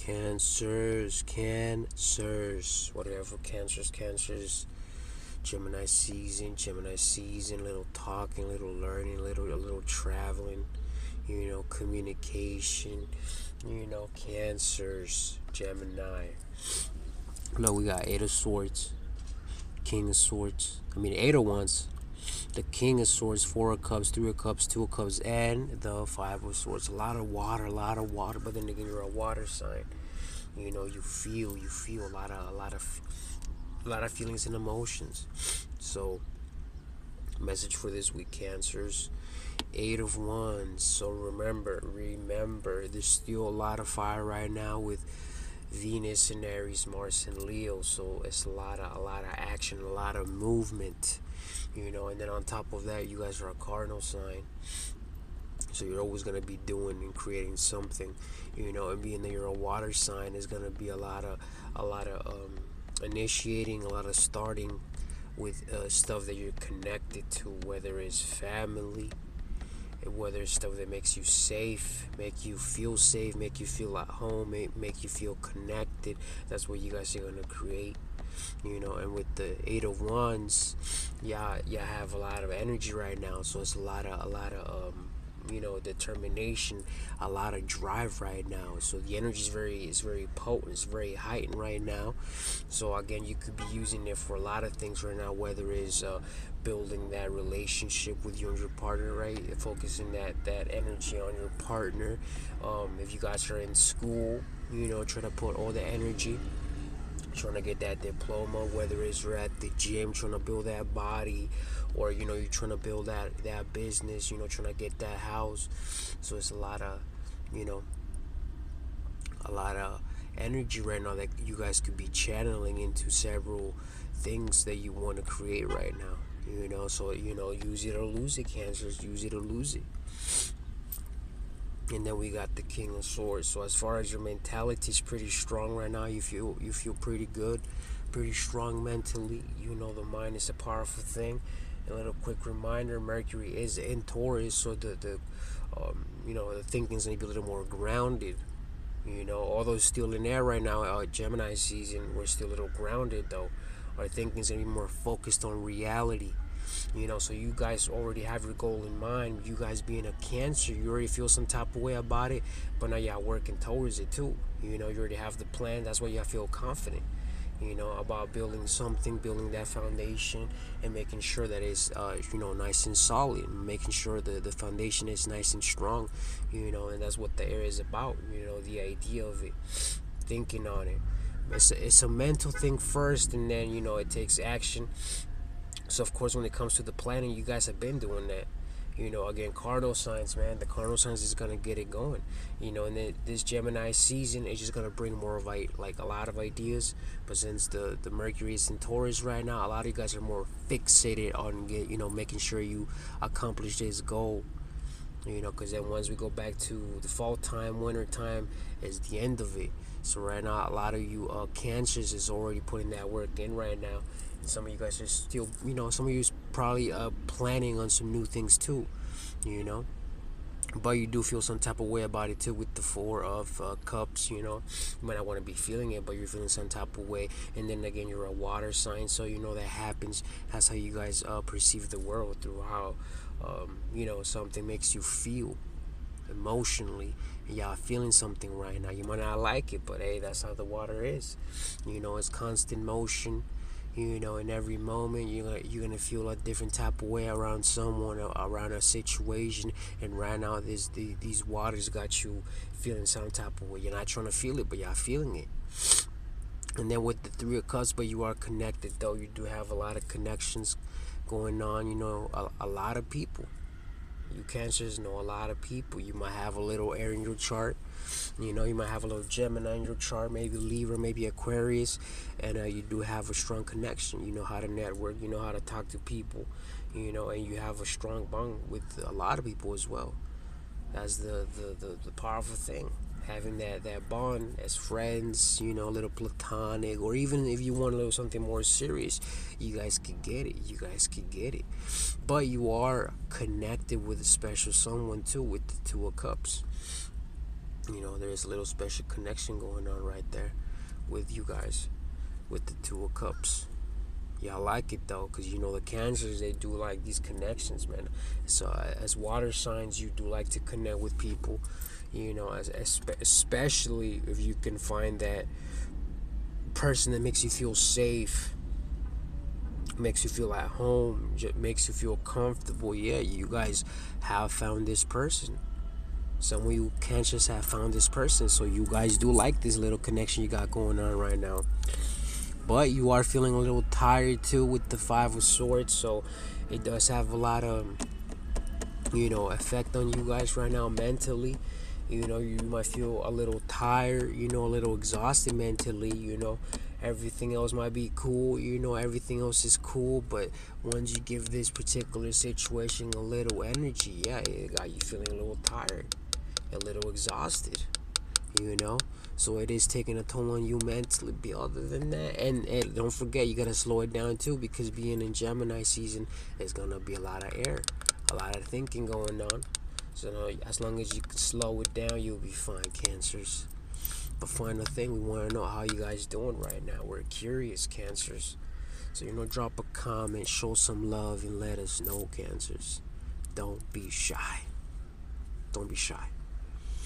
Cancers, whatever, cancers, Gemini season, little talking, little learning, a little traveling, communication, cancers, Gemini. No, we got Eight of Swords, King of Swords, Eight of Wands, the King of Swords, Four of Cups, Three of Cups, Two of Cups, and the Five of Swords. A lot of water, but then again, you're a water sign. You feel a lot of feelings and emotions. So, message for this week, Cancers. Eight of Wands. So remember, there's still a lot of fire right now with Venus and Aries, Mars and Leo. So it's a lot of action, a lot of movement. And then on top of that, you guys are a cardinal sign. So you're always gonna be doing and creating something, and being that you're a water sign, is gonna be a lot of initiating, a lot of starting with stuff that you're connected to, whether it's family, whether it's stuff that makes you safe, make you feel safe, make you feel at home, make you feel connected. That's what you guys are gonna create. And with the Eight of Wands, yeah, you have a lot of energy right now. So it's a lot of determination, a lot of drive right now. So the energy is very potent, it's very heightened right now. So again, you could be using it for a lot of things right now, whether it's building that relationship with you and your partner, right? Focusing that energy on your partner. If you guys are in school, try to put all the energy trying to get that diploma, whether it's you're at the gym trying to build that body, or you're trying to build that business, trying to get that house. So it's a lot of energy right now that you guys could be channeling into several things that you want to create right now. So use it or lose it, Cancers. Use it or lose it. And then we got the King of Swords. So as far as your mentality is pretty strong right now, you feel pretty good, pretty strong mentally. The mind is a powerful thing. A little quick reminder: Mercury is in Taurus, so the thinking's gonna be a little more grounded. Although it's still in air right now, Gemini season, we're still a little grounded though. Our thinking's gonna be more focused on reality. So you guys already have your goal in mind. You guys being a Cancer, you already feel some type of way about it, but now y'all working towards it too. You already have the plan. That's why y'all feel confident, about building something, building that foundation, and making sure that it's nice and solid, making sure the foundation is nice and strong, and that's what the air is about. The idea of it, thinking on it. It's a mental thing first, and then it takes action. So of course, when it comes to the planning, you guys have been doing that. Again, cardinal signs, man. The cardinal signs is gonna get it going. And then this Gemini season is just gonna bring more of a lot of ideas. But since the Mercury is in Taurus right now, a lot of you guys are more fixated on making sure you accomplish this goal. Because then once we go back to the fall time, winter time is the end of it. So right now, a lot of you Cancers is already putting that work in right now. And some of you guys are still, some of you is probably planning on some new things too, But you do feel some type of way about it too with the Four of Cups, You might not want to be feeling it, but you're feeling some type of way. And then again, you're a water sign, so that happens. That's how you guys perceive the world, through how something makes you feel emotionally, and y'all feeling something right now. You might not like it, but hey, that's how the water is. It's constant motion. In every moment you're gonna feel a different type of way around someone, or around a situation. And right now, these waters got you feeling some type of way. You're not trying to feel it, but y'all feeling it. And then with the Three of Cups, but you are connected though. You do have a lot of connections going on. A lot of people. You Cancers know a lot of people. You might have a little air in your chart. You might have a little Gemini in your chart, maybe Libra, maybe Aquarius, and you do have a strong connection. You know how to network. You know how to talk to people. And you have a strong bond with a lot of people as well. That's the powerful thing. Having that bond as friends, a little platonic, or even if you want a little something more serious, you guys could get it. But you are connected with a special someone too, with the Two of Cups. You know, there's a little special connection going on right there with you guys, with the Two of Cups. Yeah, I like it though, because you know the Cancers, they do like these connections, man. So as water signs, you do like to connect with people, you know, especially if you can find that person that makes you feel safe, makes you feel at home, just makes you feel comfortable. Yeah, you guys have found this person. Some of you Cancers have found this person, so you guys do like this little connection you got going on right now. But you are feeling a little tired too with the Five of Swords, so it does have a lot of, you know, effect on you guys right now mentally. You know, you might feel a little tired, you know, a little exhausted mentally. You know, everything else might be cool, you know, everything else is cool, but once you give this particular situation a little energy, yeah, it got you feeling a little tired, a little exhausted, you know. So it is taking a toll on you mentally. But other than that, and don't forget, you gotta slow it down too, because being in Gemini season, there's gonna be a lot of air, a lot of thinking going on. So as long as you can slow it down, you'll be fine, Cancers. But final thing, we want to know how you guys doing right now. We're curious, Cancers. So, you know, drop a comment, show some love, and let us know, Cancers. Don't be shy. Don't be shy.